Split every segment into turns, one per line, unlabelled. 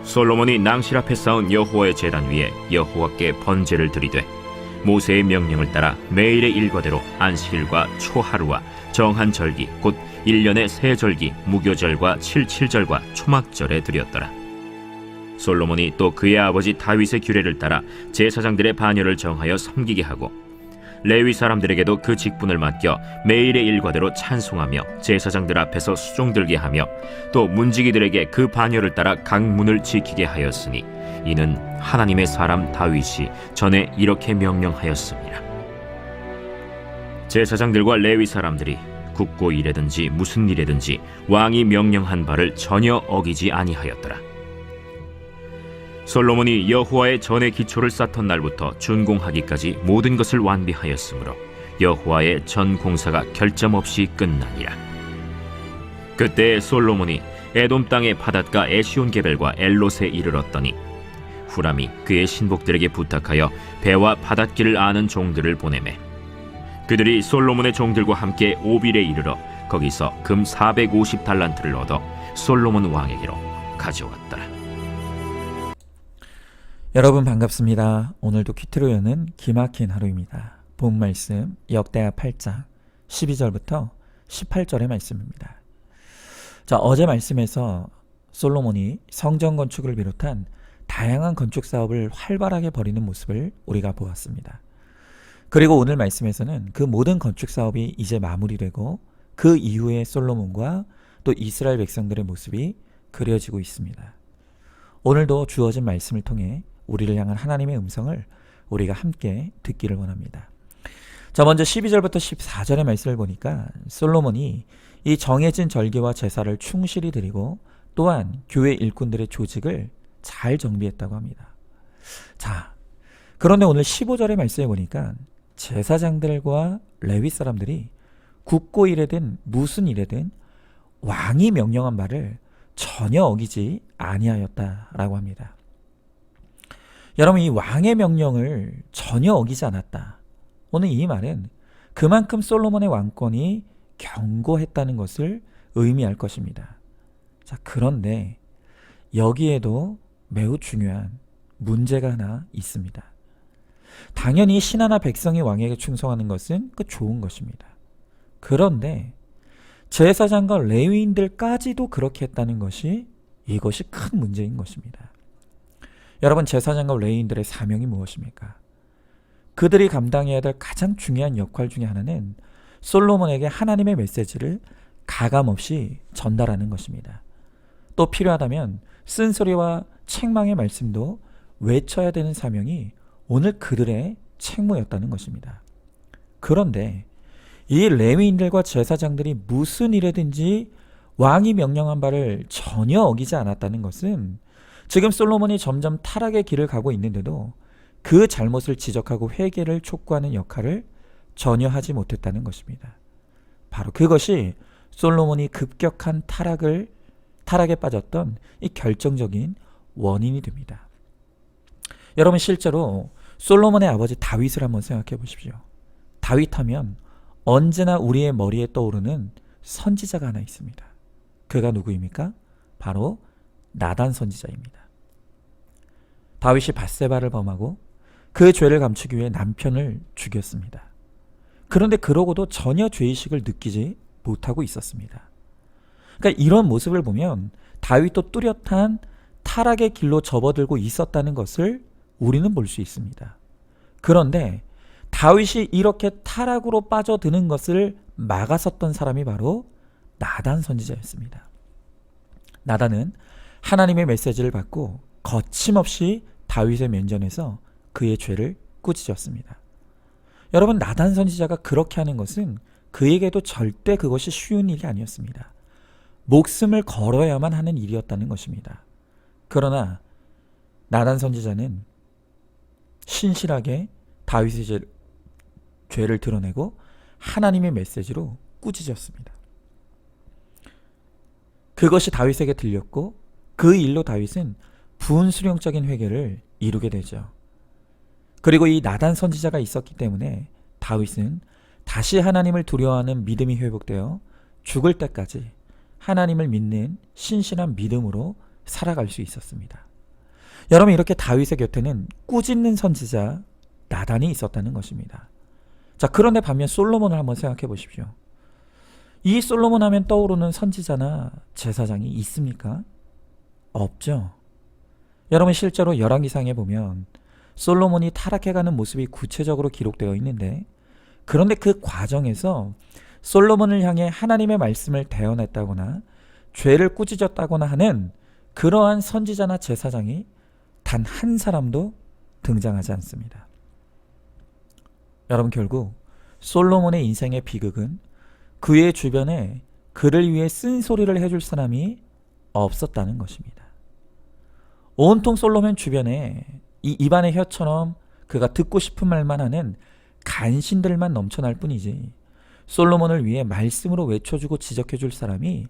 솔로몬이 낭실 앞에 쌓은 여호와의 제단 위에 여호와께 번제를 드리되 모세의 명령을 따라 매일의 일과대로 안식일과 초하루와 정한 절기 곧 1년의 세 절기 무교절과 칠칠절과 초막절에 드렸더라. 솔로몬이 또 그의 아버지 다윗의 규례를 따라 제사장들의 반열을 정하여 섬기게 하고 레위 사람들에게도 그 직분을 맡겨 매일의 일과대로 찬송하며 제사장들 앞에서 수종 들게 하며 또 문지기들에게 그 반열을 따라 각 문을 지키게 하였으니 이는 하나님의 사람 다윗이 전에 이렇게 명령하였습니다. 제사장들과 레위 사람들이 굽고 일에든지 무슨 일에든지 왕이 명령한 바를 전혀 어기지 아니하였더라. 솔로몬이 여호와의 전의 기초를 쌓던 날부터 준공하기까지 모든 것을 완비하였으므로 여호와의 전 공사가 결점 없이 끝나니라. 그때 솔로몬이 에돔 땅의 바닷가 에시온게벨과 엘롯에 이르렀더니 후람이 그의 신복들에게 부탁하여 배와 바닷길을 아는 종들을 보내매 그들이 솔로몬의 종들과 함께 오빌에 이르러 거기서 금 450달란트를 얻어 솔로몬 왕에게로 가져왔더라.
여러분 반갑습니다. 오늘도 퀴트로 여는 기막힌 하루입니다. 본 말씀 역대하 8장 12절부터 18절의 말씀입니다. 자, 어제 말씀에서 솔로몬이 성전 건축을 비롯한 다양한 건축 사업을 활발하게 벌이는 모습을 우리가 보았습니다. 그리고 오늘 말씀에서는 그 모든 건축 사업이 이제 마무리되고 그 이후에 솔로몬과 또 이스라엘 백성들의 모습이 그려지고 있습니다. 오늘도 주어진 말씀을 통해 우리를 향한 하나님의 음성을 우리가 함께 듣기를 원합니다. 자, 먼저 12절부터 14절의 말씀을 보니까 솔로몬이 이 정해진 절기와 제사를 충실히 드리고 또한 교회 일꾼들의 조직을 잘 정비했다고 합니다. 자, 그런데 오늘 15절의 말씀에 보니까 제사장들과 레위 사람들이 굽고 일에든 무슨 일에든 왕이 명령한 바를 전혀 어기지 아니하였다라고 합니다. 여러분, 이 왕의 명령을 전혀 어기지 않았다. 오늘 이 말은 그만큼 솔로몬의 왕권이 견고했다는 것을 의미할 것입니다. 자, 그런데 여기에도 매우 중요한 문제가 하나 있습니다. 당연히 신하나 백성이 왕에게 충성하는 것은 좋은 것입니다. 그런데 제사장과 레위인들까지도 그렇게 했다는 것이 이것이 큰 문제인 것입니다. 여러분, 제사장과 레위인들의 사명이 무엇입니까? 그들이 감당해야 될 가장 중요한 역할 중에 하나는 솔로몬에게 하나님의 메시지를 가감없이 전달하는 것입니다. 또 필요하다면 쓴소리와 책망의 말씀도 외쳐야 되는 사명이 오늘 그들의 책무였다는 것입니다. 그런데 이 레위인들과 제사장들이 무슨 일이든지 왕이 명령한 바를 전혀 어기지 않았다는 것은 지금 솔로몬이 점점 타락의 길을 가고 있는데도 그 잘못을 지적하고 회개를 촉구하는 역할을 전혀 하지 못했다는 것입니다. 바로 그것이 솔로몬이 급격한 타락에 빠졌던 이 결정적인 원인이 됩니다. 여러분, 실제로 솔로몬의 아버지 다윗을 한번 생각해 보십시오. 다윗 하면 언제나 우리의 머리에 떠오르는 선지자가 하나 있습니다. 그가 누구입니까? 바로 나단 선지자입니다. 다윗이 밧세바를 범하고 그 죄를 감추기 위해 남편을 죽였습니다. 그런데 그러고도 전혀 죄의식을 느끼지 못하고 있었습니다. 그러니까 이런 모습을 보면 다윗도 뚜렷한 타락의 길로 접어들고 있었다는 것을 우리는 볼 수 있습니다. 그런데 다윗이 이렇게 타락으로 빠져드는 것을 막아섰던 사람이 바로 나단 선지자였습니다. 나단은 하나님의 메시지를 받고 거침없이 다윗의 면전에서 그의 죄를 꾸짖었습니다. 여러분, 나단 선지자가 그렇게 하는 것은 그에게도 절대 그것이 쉬운 일이 아니었습니다. 목숨을 걸어야만 하는 일이었다는 것입니다. 그러나 나단 선지자는 신실하게 다윗의 죄를 드러내고 하나님의 메시지로 꾸짖었습니다. 그것이 다윗에게 들렸고 그 일로 다윗은 분수령적인 회개를 이루게 되죠. 그리고 이 나단 선지자가 있었기 때문에 다윗은 다시 하나님을 두려워하는 믿음이 회복되어 죽을 때까지 하나님을 믿는 신실한 믿음으로 살아갈 수 있었습니다. 여러분, 이렇게 다윗의 곁에는 꾸짖는 선지자 나단이 있었다는 것입니다. 자, 그런데 반면 솔로몬을 한번 생각해 보십시오. 이 솔로몬 하면 떠오르는 선지자나 제사장이 있습니까? 없죠. 여러분, 실제로 열왕기상에 보면 솔로몬이 타락해가는 모습이 구체적으로 기록되어 있는데, 그런데 그 과정에서 솔로몬을 향해 하나님의 말씀을 대언했다거나 죄를 꾸짖었다거나 하는 그러한 선지자나 제사장이 단 한 사람도 등장하지 않습니다. 여러분, 결국 솔로몬의 인생의 비극은 그의 주변에 그를 위해 쓴소리를 해줄 사람이 없었다는 것입니다. 온통 솔로몬 주변에 이 입안의 혀처럼 그가 듣고 싶은 말만 하는 간신들만 넘쳐날 뿐이지 솔로몬을 위해 말씀으로 외쳐주고 지적해줄 사람이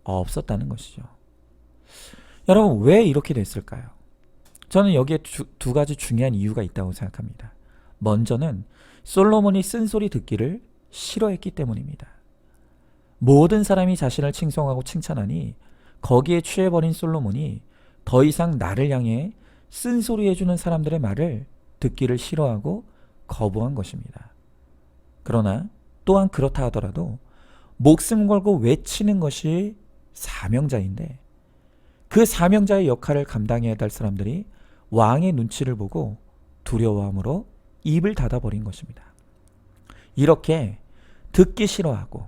없었다는 것이죠. 여러분, 왜 이렇게 됐을까요? 저는 여기에 두 가지 중요한 이유가 있다고 생각합니다. 먼저는 솔로몬이 쓴소리 듣기를 싫어했기 때문입니다. 모든 사람이 자신을 칭송하고 칭찬하니 거기에 취해버린 솔로몬이 더 이상 나를 향해 쓴소리해주는 사람들의 말을 듣기를 싫어하고 거부한 것입니다. 그러나 또한 그렇다 하더라도 목숨 걸고 외치는 것이 사명자인데, 그 사명자의 역할을 감당해야 할 사람들이 왕의 눈치를 보고 두려워함으로 입을 닫아버린 것입니다. 이렇게 듣기 싫어하고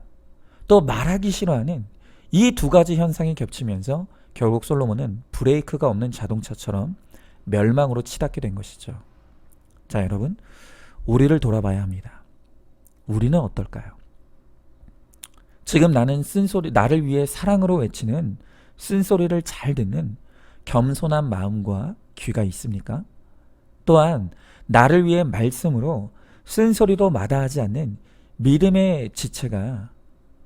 또 말하기 싫어하는 이 두 가지 현상이 겹치면서 결국 솔로몬은 브레이크가 없는 자동차처럼 멸망으로 치닫게 된 것이죠. 자, 여러분, 우리를 돌아봐야 합니다. 우리는 어떨까요? 지금 나는 나를 위해 사랑으로 외치는 쓴소리를 잘 듣는 겸손한 마음과 귀가 있습니까? 또한 나를 위해 말씀으로 쓴소리도 마다하지 않는 믿음의 지체가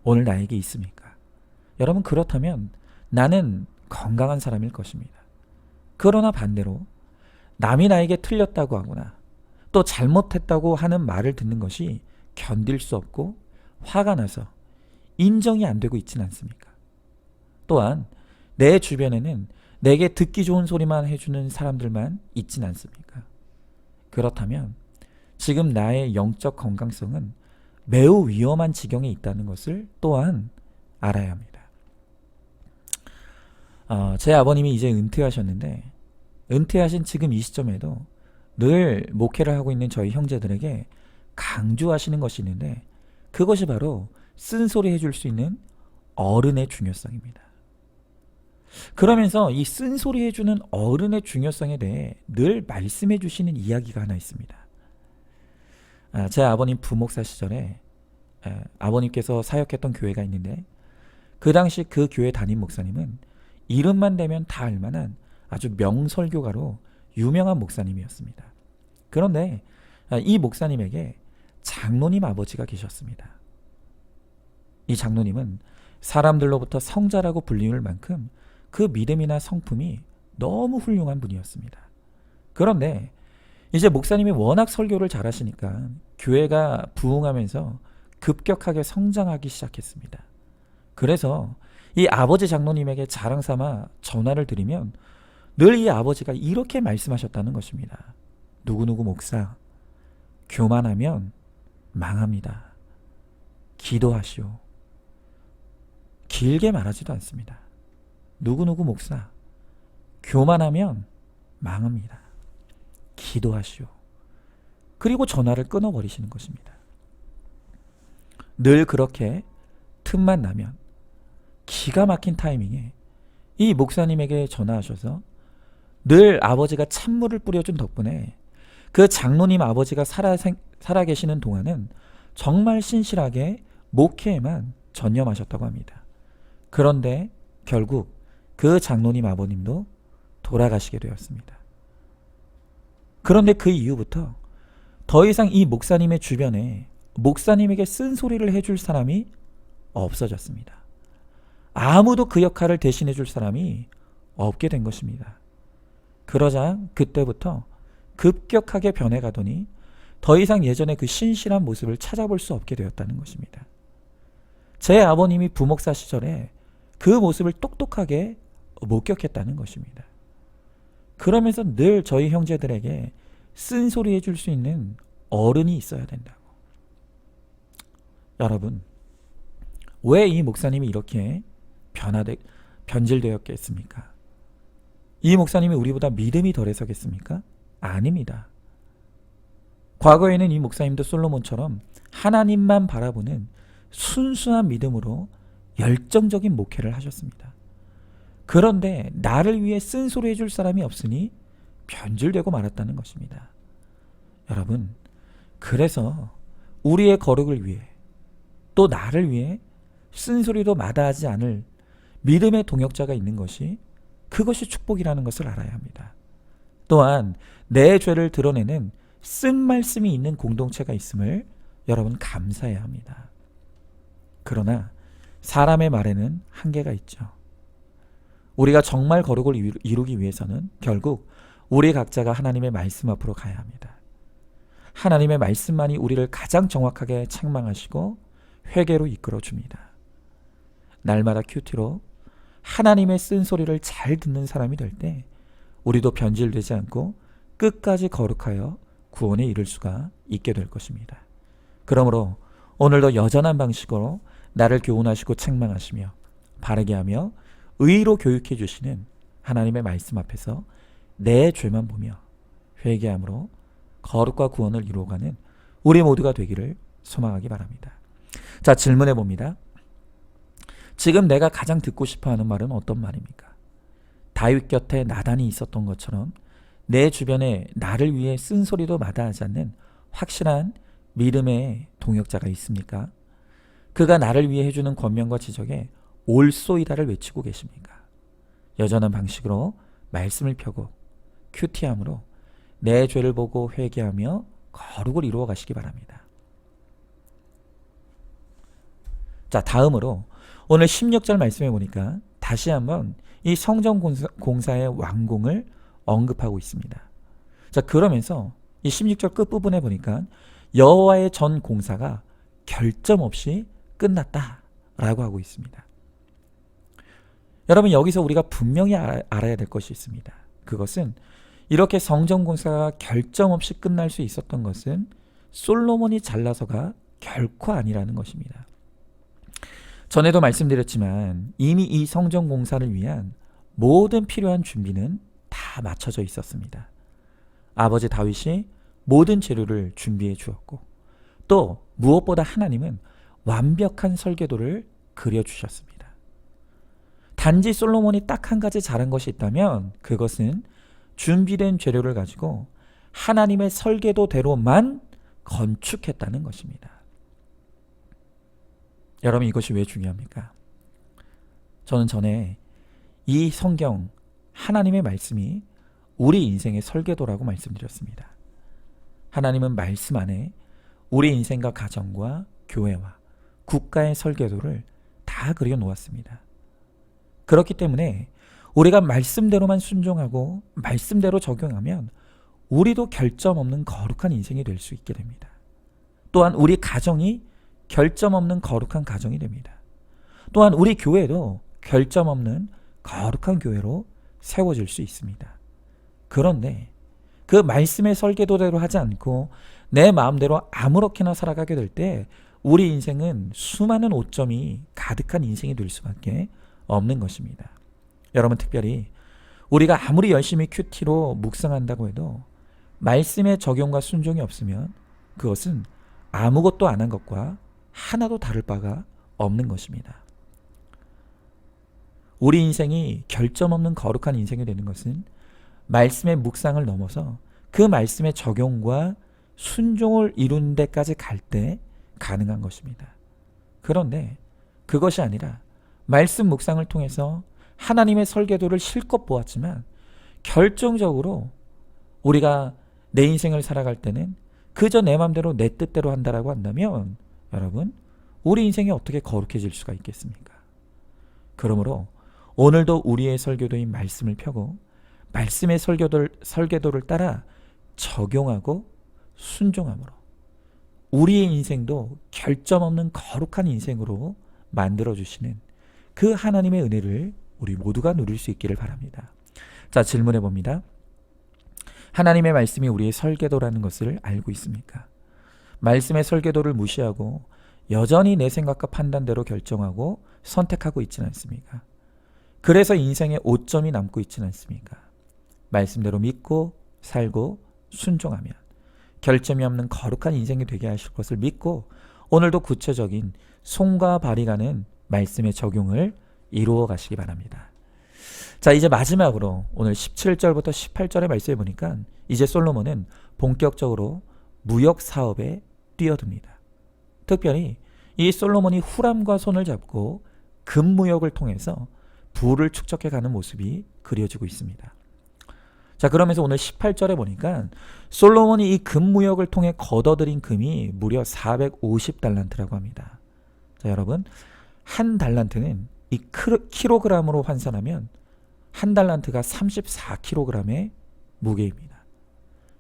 오늘 나에게 있습니까? 여러분, 그렇다면 나는 건강한 사람일 것입니다. 그러나 반대로 남이 나에게 틀렸다고 하거나 또 잘못했다고 하는 말을 듣는 것이 견딜 수 없고 화가 나서 인정이 안 되고 있지는 않습니까? 또한 내 주변에는 내게 듣기 좋은 소리만 해주는 사람들만 있지는 않습니까? 그렇다면 지금 나의 영적 건강성은 매우 위험한 지경에 있다는 것을 또한 알아야 합니다. 제 아버님이 이제 은퇴하셨는데, 은퇴하신 지금 이 시점에도 늘 목회를 하고 있는 저희 형제들에게 강조하시는 것이 있는데, 그것이 바로 쓴소리 해줄 수 있는 어른의 중요성입니다. 그러면서 이 쓴소리 해주는 어른의 중요성에 대해 늘 말씀해 주시는 이야기가 하나 있습니다. 제 아버님 부목사 시절에 아버님께서 사역했던 교회가 있는데, 그 당시 그 교회 담임 목사님은 이름만 대면 다 알만한 아주 명설교가로 유명한 목사님이었습니다. 그런데 이 목사님에게 장로님 아버지가 계셨습니다. 이 장로님은 사람들로부터 성자라고 불리울 만큼 그 믿음이나 성품이 너무 훌륭한 분이었습니다. 그런데 이제 목사님이 워낙 설교를 잘하시니까 교회가 부흥하면서 급격하게 성장하기 시작했습니다. 그래서 이 아버지 장로님에게 자랑 삼아 전화를 드리면 늘 이 아버지가 이렇게 말씀하셨다는 것입니다. 누구누구 목사, 교만하면 망합니다. 기도하시오. 길게 말하지도 않습니다. 누구누구 목사, 교만하면 망합니다. 기도하시오. 그리고 전화를 끊어버리시는 것입니다. 늘 그렇게 틈만 나면 기가 막힌 타이밍에 이 목사님에게 전화하셔서 늘 아버지가 찬물을 뿌려준 덕분에 그 장로님 아버지가 살아 계시는 동안은 정말 신실하게 목회에만 전념하셨다고 합니다. 그런데 결국 그 장로님 아버님도 돌아가시게 되었습니다. 그런데 그 이후부터 더 이상 이 목사님의 주변에 목사님에게 쓴소리를 해줄 사람이 없어졌습니다. 아무도 그 역할을 대신해 줄 사람이 없게 된 것입니다. 그러자 그때부터 급격하게 변해가더니 더 이상 예전의 그 신실한 모습을 찾아볼 수 없게 되었다는 것입니다. 제 아버님이 부목사 시절에 그 모습을 똑똑하게 목격했다는 것입니다. 그러면서 늘 저희 형제들에게 쓴소리 해줄 수 있는 어른이 있어야 된다고. 여러분, 왜 이 목사님이 이렇게 변질되었겠습니까? 이 목사님이 우리보다 믿음이 덜해서겠습니까? 아닙니다. 과거에는 이 목사님도 솔로몬처럼 하나님만 바라보는 순수한 믿음으로 열정적인 목회를 하셨습니다. 그런데 나를 위해 쓴소리 해줄 사람이 없으니 변질되고 말았다는 것입니다. 여러분, 그래서 우리의 거룩을 위해 또 나를 위해 쓴소리도 마다하지 않을 믿음의 동역자가 있는 것이, 그것이 축복이라는 것을 알아야 합니다. 또한 내 죄를 드러내는 쓴 말씀이 있는 공동체가 있음을 여러분 감사해야 합니다. 그러나 사람의 말에는 한계가 있죠. 우리가 정말 거룩을 이루기 위해서는 결국 우리 각자가 하나님의 말씀 앞으로 가야 합니다. 하나님의 말씀만이 우리를 가장 정확하게 책망하시고 회개로 이끌어 줍니다. 날마다 큐티로 하나님의 쓴소리를 잘 듣는 사람이 될 때 우리도 변질되지 않고 끝까지 거룩하여 구원에 이를 수가 있게 될 것입니다. 그러므로 오늘도 여전한 방식으로 나를 교훈하시고 책망하시며 바르게 하며 의로 교육해 주시는 하나님의 말씀 앞에서 내 죄만 보며 회개함으로 거룩과 구원을 이루어가는 우리 모두가 되기를 소망하기 바랍니다. 자, 질문해 봅니다. 지금 내가 가장 듣고 싶어하는 말은 어떤 말입니까? 다윗 곁에 나단이 있었던 것처럼 내 주변에 나를 위해 쓴소리도 마다하지 않는 확실한 믿음의 동역자가 있습니까? 그가 나를 위해 해주는 권면과 지적에 올소이다를 외치고 계십니까? 여전한 방식으로 말씀을 펴고 큐티함으로 내 죄를 보고 회개하며 거룩을 이루어 가시기 바랍니다. 자, 다음으로 오늘 16절 말씀해 보니까 다시 한번 이 성전 공사의 완공을 언급하고 있습니다. 자, 그러면서 이 16절 끝부분에 보니까 여호와의 전 공사가 결점 없이 끝났다라고 하고 있습니다. 여러분, 여기서 우리가 분명히 알아야 될 것이 있습니다. 그것은 이렇게 성전 공사가 결점 없이 끝날 수 있었던 것은 솔로몬이 잘나서가 결코 아니라는 것입니다. 전에도 말씀드렸지만 이미 이 성전 공사를 위한 모든 필요한 준비는 다 마쳐져 있었습니다. 아버지 다윗이 모든 재료를 준비해 주었고 또 무엇보다 하나님은 완벽한 설계도를 그려주셨습니다. 단지 솔로몬이 딱 한 가지 잘한 것이 있다면 그것은 준비된 재료를 가지고 하나님의 설계도대로만 건축했다는 것입니다. 여러분, 이것이 왜 중요합니까? 저는 전에 이 성경 하나님의 말씀이 우리 인생의 설계도라고 말씀드렸습니다. 하나님은 말씀 안에 우리 인생과 가정과 교회와 국가의 설계도를 다 그려 놓았습니다. 그렇기 때문에 우리가 말씀대로만 순종하고 말씀대로 적용하면 우리도 결점 없는 거룩한 인생이 될 수 있게 됩니다. 또한 우리 가정이 결점 없는 거룩한 가정이 됩니다. 또한 우리 교회도 결점 없는 거룩한 교회로 세워질 수 있습니다. 그런데 그 말씀의 설계도대로 하지 않고 내 마음대로 아무렇게나 살아가게 될 때 우리 인생은 수많은 오점이 가득한 인생이 될 수밖에 없는 것입니다. 여러분, 특별히 우리가 아무리 열심히 큐티로 묵상한다고 해도 말씀의 적용과 순종이 없으면 그것은 아무것도 안 한 것과 하나도 다를 바가 없는 것입니다. 우리 인생이 결점 없는 거룩한 인생이 되는 것은 말씀의 묵상을 넘어서 그 말씀의 적용과 순종을 이루는 데까지 갈 때 가능한 것입니다. 그런데 그것이 아니라 말씀 묵상을 통해서 하나님의 설계도를 실컷 보았지만 결정적으로 우리가 내 인생을 살아갈 때는 그저 내 마음대로 내 뜻대로 한다라고 한다면 여러분, 우리 인생이 어떻게 거룩해질 수가 있겠습니까? 그러므로 오늘도 우리의 설교도인 말씀을 펴고 말씀의 설계도를 따라 적용하고 순종함으로 우리의 인생도 결점 없는 거룩한 인생으로 만들어주시는 그 하나님의 은혜를 우리 모두가 누릴 수 있기를 바랍니다. 자, 질문해 봅니다. 하나님의 말씀이 우리의 설계도라는 것을 알고 있습니까? 말씀의 설계도를 무시하고 여전히 내 생각과 판단대로 결정하고 선택하고 있지는 않습니까? 그래서 인생에 오점이 남고 있지는 않습니까? 말씀대로 믿고 살고 순종하면 결점이 없는 거룩한 인생이 되게 하실 것을 믿고 오늘도 구체적인 손과 발이 가는 말씀의 적용을 이루어 가시기 바랍니다. 자, 이제 마지막으로 오늘 17절부터 18절의 말씀에 보니까 이제 솔로몬은 본격적으로 무역 사업에 뛰어듭니다. 특별히 이 솔로몬이 후람과 손을 잡고 금무역을 통해서 부를 축적해 가는 모습이 그려지고 있습니다. 자, 그러면서 오늘 18절에 보니까 솔로몬이 이 금무역을 통해 거둬들인 금이 무려 450달란트라고 합니다. 자, 여러분, 한 달란트는 이 킬로그램으로 환산하면 한 달란트가 34kg의 무게입니다.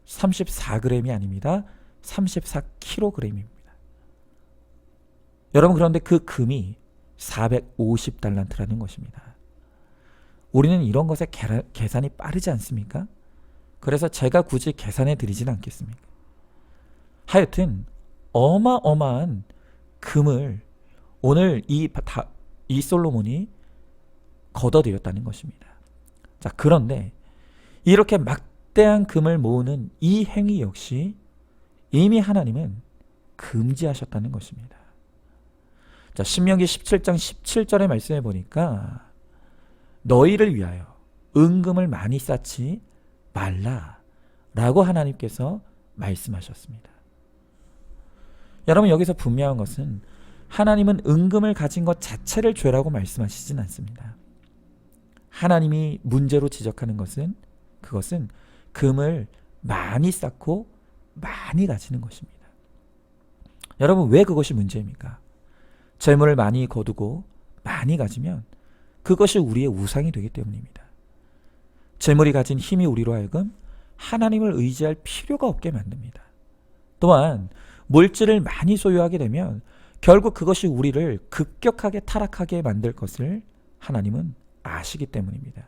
34g이 아닙니다. 34kg입니다. 여러분, 그런데 그 금이 450달란트라는 것입니다. 우리는 이런 것에 계산이 빠르지 않습니까? 그래서 제가 굳이 계산해 드리지는 않겠습니까? 하여튼 어마어마한 금을 오늘 이 솔로몬이 거둬들였다는 것입니다. 자, 그런데 이렇게 막대한 금을 모으는 이 행위 역시 이미 하나님은 금지하셨다는 것입니다. 자, 신명기 17장 17절의 말씀에 보니까 너희를 위하여 은금을 많이 쌓지 말라라고 하나님께서 말씀하셨습니다. 여러분, 여기서 분명한 것은 하나님은 은금을 가진 것 자체를 죄라고 말씀하시진 않습니다. 하나님이 문제로 지적하는 것은 그것은 금을 많이 쌓고 많이 가지는 것입니다. 여러분, 왜 그것이 문제입니까? 재물을 많이 거두고 많이 가지면 그것이 우리의 우상이 되기 때문입니다. 재물이 가진 힘이 우리로 하여금 하나님을 의지할 필요가 없게 만듭니다. 또한 물질을 많이 소유하게 되면 결국 그것이 우리를 급격하게 타락하게 만들 것을 하나님은 아시기 때문입니다.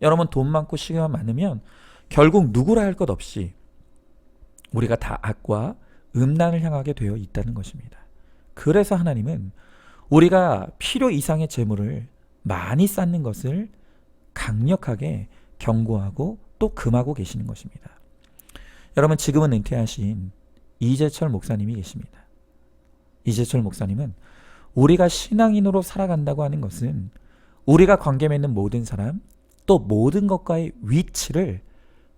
여러분, 돈 많고 시간 많으면 결국 누구라 할 것 없이 우리가 다 악과 음란을 향하게 되어 있다는 것입니다. 그래서 하나님은 우리가 필요 이상의 재물을 많이 쌓는 것을 강력하게 경고하고 또 금하고 계시는 것입니다. 여러분, 지금은 은퇴하신 이재철 목사님이 계십니다. 이재철 목사님은 우리가 신앙인으로 살아간다고 하는 것은 우리가 관계 맺는 모든 사람 또 모든 것과의 위치를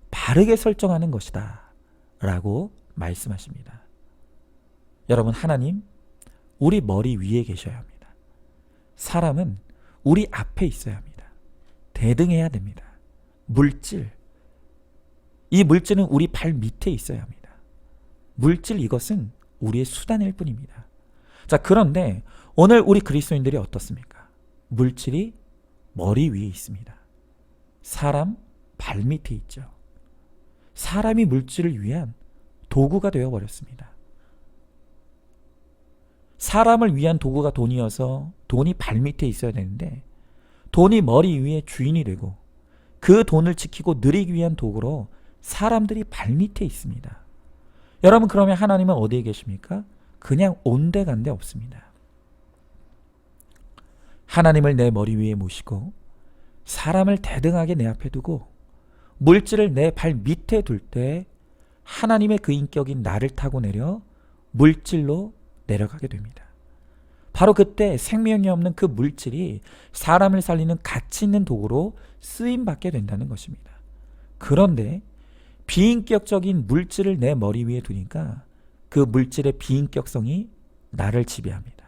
바르게 설정하는 것이다 라고 말씀하십니다. 여러분, 하나님 우리 머리 위에 계셔야 합니다. 사람은 우리 앞에 있어야 합니다. 대등해야 됩니다. 물질, 이 물질은 우리 발 밑에 있어야 합니다. 물질, 이것은 우리의 수단일 뿐입니다. 자, 그런데 오늘 우리 그리스도인들이 어떻습니까? 물질이 머리 위에 있습니다. 사람 발 밑에 있죠. 사람이 물질을 위한 도구가 되어버렸습니다. 사람을 위한 도구가 돈이어서 돈이 발 밑에 있어야 되는데 돈이 머리 위에 주인이 되고 그 돈을 지키고 누리기 위한 도구로 사람들이 발 밑에 있습니다. 여러분, 그러면 하나님은 어디에 계십니까? 그냥 온데간데 없습니다. 하나님을 내 머리 위에 모시고 사람을 대등하게 내 앞에 두고 물질을 내 발 밑에 둘 때 하나님의 그 인격인 나를 타고 내려 물질로 내려가게 됩니다. 바로 그때 생명이 없는 그 물질이 사람을 살리는 가치 있는 도구로 쓰임받게 된다는 것입니다. 그런데 비인격적인 물질을 내 머리 위에 두니까 그 물질의 비인격성이 나를 지배합니다.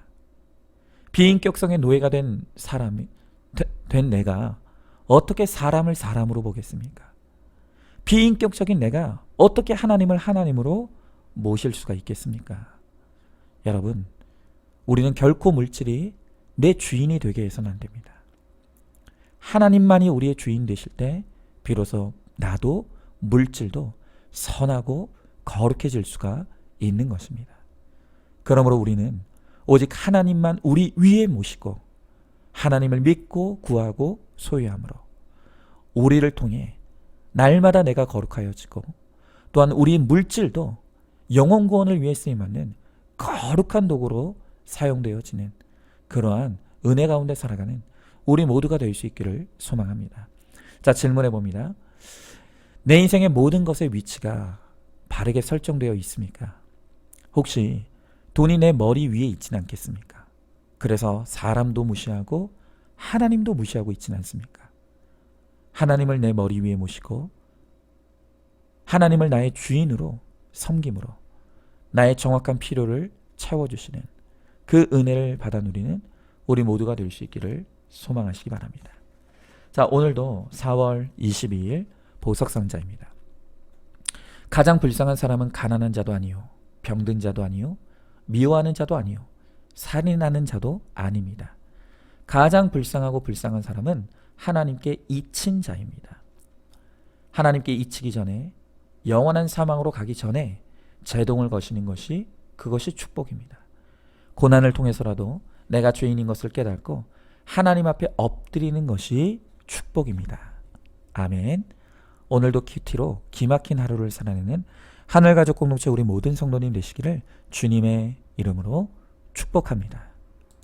비인격성의 노예가 된 내가 어떻게 사람을 사람으로 보겠습니까? 비인격적인 내가 어떻게 하나님을 하나님으로 모실 수가 있겠습니까? 여러분, 우리는 결코 물질이 내 주인이 되게 해서는 안 됩니다. 하나님만이 우리의 주인 되실 때 비로소 나도 물질도 선하고 거룩해질 수가 있는 것입니다. 그러므로 우리는 오직 하나님만 우리 위에 모시고 하나님을 믿고 구하고 소유함으로 우리를 통해 날마다 내가 거룩하여지고 또한 우리 물질도 영혼 구원을 위해 쓰임받는 거룩한 도구로 사용되어지는 그러한 은혜 가운데 살아가는 우리 모두가 될 수 있기를 소망합니다. 자, 질문해 봅니다. 내 인생의 모든 것의 위치가 바르게 설정되어 있습니까? 혹시 돈이 내 머리 위에 있지는 않겠습니까? 그래서 사람도 무시하고 하나님도 무시하고 있지는 않습니까? 하나님을 내 머리 위에 모시고 하나님을 나의 주인으로 섬김으로 나의 정확한 필요를 채워주시는 그 은혜를 받아 누리는 우리 모두가 될 수 있기를 소망하시기 바랍니다. 자, 오늘도 4월 22일 보석상자입니다. 가장 불쌍한 사람은 가난한 자도 아니요 병든 자도 아니요 미워하는 자도 아니요 살인하는 자도 아닙니다. 가장 불쌍하고 불쌍한 사람은 하나님께 잊힌 자입니다. 하나님께 잊히기 전에 영원한 사망으로 가기 전에 제동을 거시는 것이 그것이 축복입니다. 고난을 통해서라도 내가 죄인인 것을 깨닫고 하나님 앞에 엎드리는 것이 축복입니다. 아멘. 오늘도 큐티로 기막힌 하루를 살아내는 하늘가족 공동체 우리 모든 성도님 되시기를 주님의 이름으로 축복합니다.